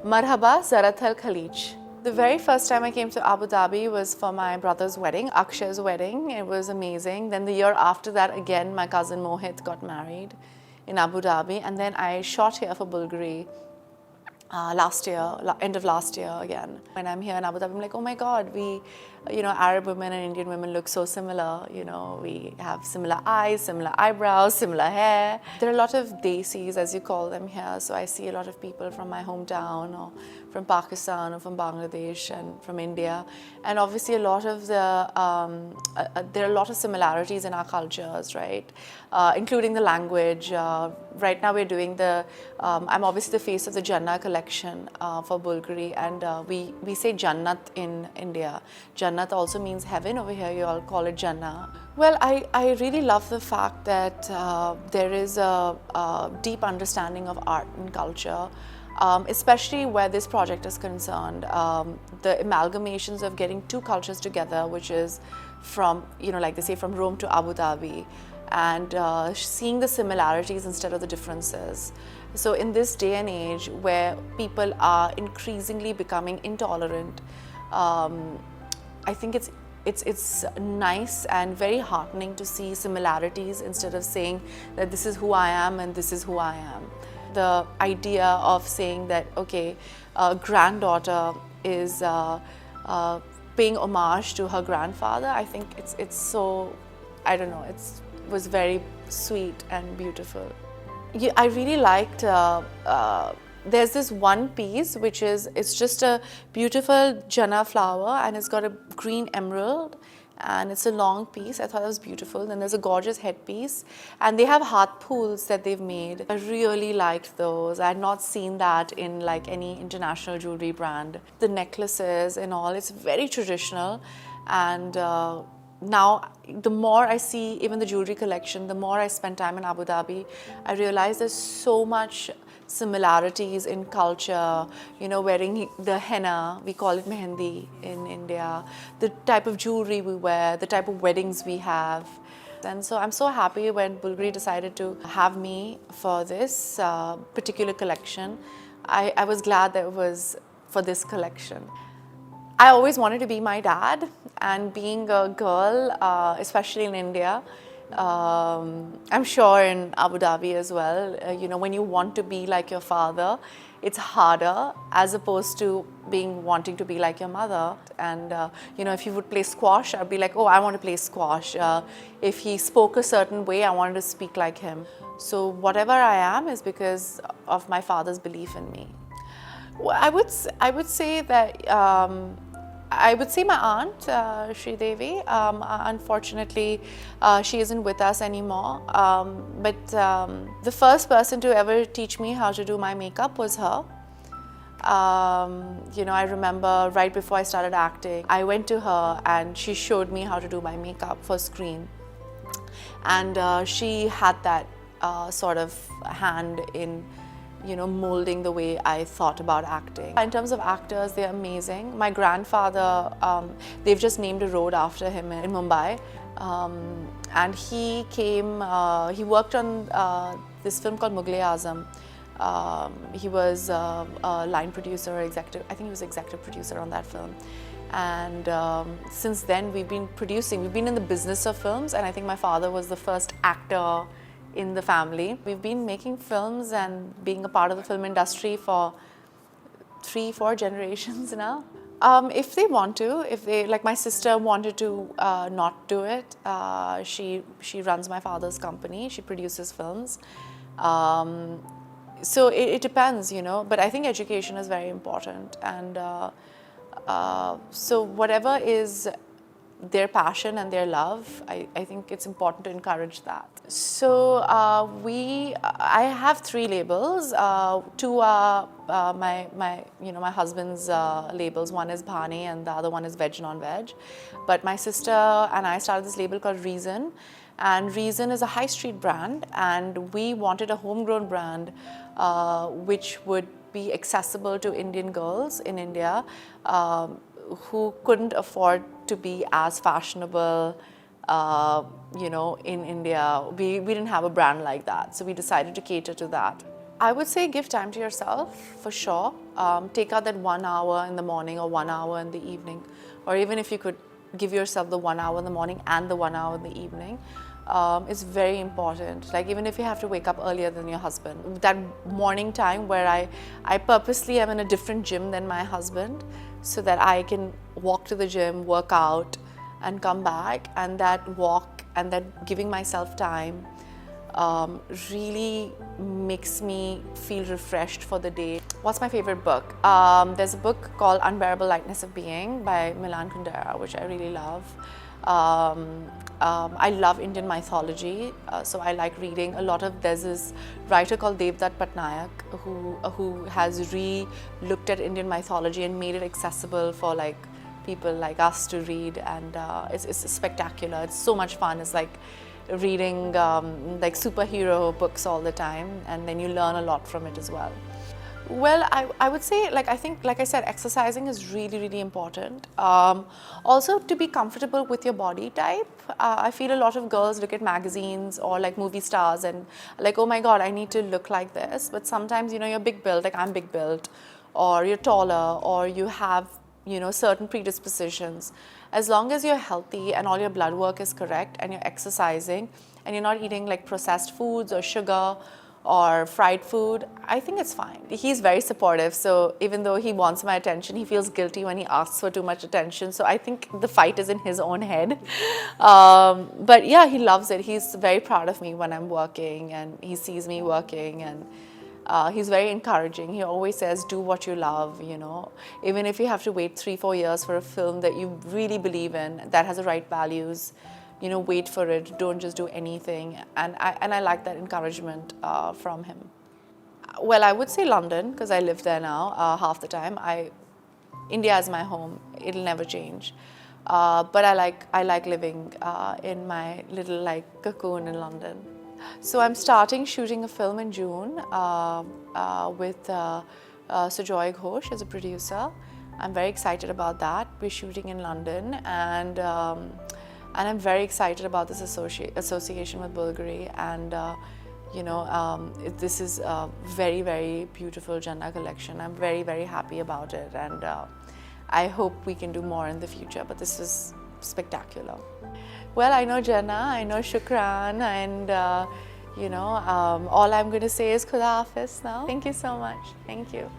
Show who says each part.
Speaker 1: Marhaba, Zahrat al-Khalij. The very first time I came to Abu Dhabi was for my brother's wedding, Akshay's wedding. It was amazing. Then the year after that, again, my cousin Mohit got married in Abu Dhabi. And then I shot here for Bulgari last year, end of last year again. When I'm here in Abu Dhabi, I'm like, oh my God, Arab women and Indian women look so similar. We have similar eyes, similar eyebrows, similar hair. There are a lot of desis, as you call them here. So I see a lot of people from my hometown or from Pakistan or from Bangladesh and from India. And obviously there are a lot of similarities in our cultures, right? Including the language. Right now we're doing I'm obviously the face of the Jannah collection for Bulgari, and we say Jannat in India. Jannat also means heaven. Over here you all call it Jannah. Well, I really love the fact that there is a deep understanding of art and culture. Especially where this project is concerned, the amalgamations of getting two cultures together, which is from, like they say, from Rome to Abu Dhabi, and seeing the similarities instead of the differences. So in this day and age where people are increasingly becoming intolerant, I think it's nice and very heartening to see similarities instead of saying that this is who I am and this is who I am. The idea of saying that, okay, a granddaughter is paying homage to her grandfather, I think it's so, I don't know, it was very sweet and beautiful. I really liked, there's this one piece which it's just a beautiful Jannah flower, and it's got a green emerald, and it's a long piece. I thought it was beautiful. Then there's a gorgeous headpiece, and they have heart pools that they've made. I really liked those. I had not seen that in like any international jewelry brand. The necklaces and all, it's very traditional, and now the more I see even the jewelry collection, the more I spend time in Abu Dhabi, I realize there's so much similarities in culture, wearing the henna, we call it mehendi in India, the type of jewelry we wear, the type of weddings we have. And so I'm so happy when Bulgari decided to have me for this particular collection. I was glad that it was for this collection. I always wanted to be my dad, and being a girl, especially in India, I'm sure in Abu Dhabi as well, when you want to be like your father, it's harder as opposed to wanting to be like your mother. And if he would play squash, I'd be like, oh, I want to play squash. If he spoke a certain way, I wanted to speak like him. So whatever I am is because of my father's belief in me. Well, I would say that I would say my aunt, Sri Devi. Unfortunately, she isn't with us anymore. But the first person to ever teach me how to do my makeup was her. I remember right before I started acting, I went to her and she showed me how to do my makeup for screen. And she had that sort of hand in molding the way I thought about acting. In terms of actors, they're amazing. My grandfather, they've just named a road after him in Mumbai. And he came, he worked on this film called Mughal-e-Azam. He was a line producer, executive, I think he was executive producer on that film. And since then we've been producing, we've been in the business of films, and I think my father was the first actor in the family. We've been making films and being a part of the film industry for 3-4 generations now. If they want to, like my sister wanted to not do it. She runs my father's company, she produces films. So it depends, but I think education is very important. And so whatever is their passion and their love, I think it's important to encourage that. So I have 3 labels. 2 are my husband's labels. One is Bhani and the other one is Veg Non-Veg. But my sister and I started this label called Reason. And Reason is a high street brand, and we wanted a homegrown brand which would be accessible to Indian girls in India who couldn't afford to be as fashionable, in India. We didn't have a brand like that, so we decided to cater to that. I would say give time to yourself for sure. Take out that 1 hour in the morning or 1 hour in the evening, or even if you could give yourself the 1 hour in the morning and the 1 hour in the evening. It's very important. Like even if you have to wake up earlier than your husband, that morning time where I purposely am in a different gym than my husband so that I can walk to the gym, work out and come back, and that walk and that giving myself time really makes me feel refreshed for the day. What's my favorite book? There's a book called Unbearable Lightness of Being by Milan Kundera, which I really love. I love Indian mythology, so I like reading a lot of. There's this writer called Devdutt Patnaik who has re-looked at Indian mythology and made it accessible for like people like us to read, and it's spectacular. It's so much fun. It's like reading like superhero books all the time, and then you learn a lot from it as well. Well, I would say, I think, like I said, exercising is really, really important. Also, to be comfortable with your body type. I feel a lot of girls look at magazines or like movie stars and like, oh my God, I need to look like this. But sometimes, you're big built, like I'm big built, or you're taller, or you have, certain predispositions. As long as you're healthy and all your blood work is correct and you're exercising and you're not eating like processed foods or sugar or fried food, I think it's fine. He's very supportive, so even though he wants my attention, he feels guilty when he asks for too much attention. So I think the fight is in his own head. But yeah, he loves it. He's very proud of me when I'm working and he sees me working, and he's very encouraging. He always says, do what you love, Even if you have to wait 3-4 years for a film that you really believe in, that has the right values, wait for it, don't just do anything. And I like that encouragement from him. Well, I would say London, because I live there now half the time. India is my home, it'll never change. But I like living in my little cocoon in London. So I'm starting shooting a film in June with Sujoy Ghosh as a producer. I'm very excited about that. We're shooting in London, and I'm very excited about this association with Bولغري, and this is a very, very beautiful Jannah collection. I'm very, very happy about it, and I hope we can do more in the future, but this is spectacular. Well, I know Jannah, I know Shukran, and all I'm going to say is Khuda Hafiz now. Thank you so much. Thank you.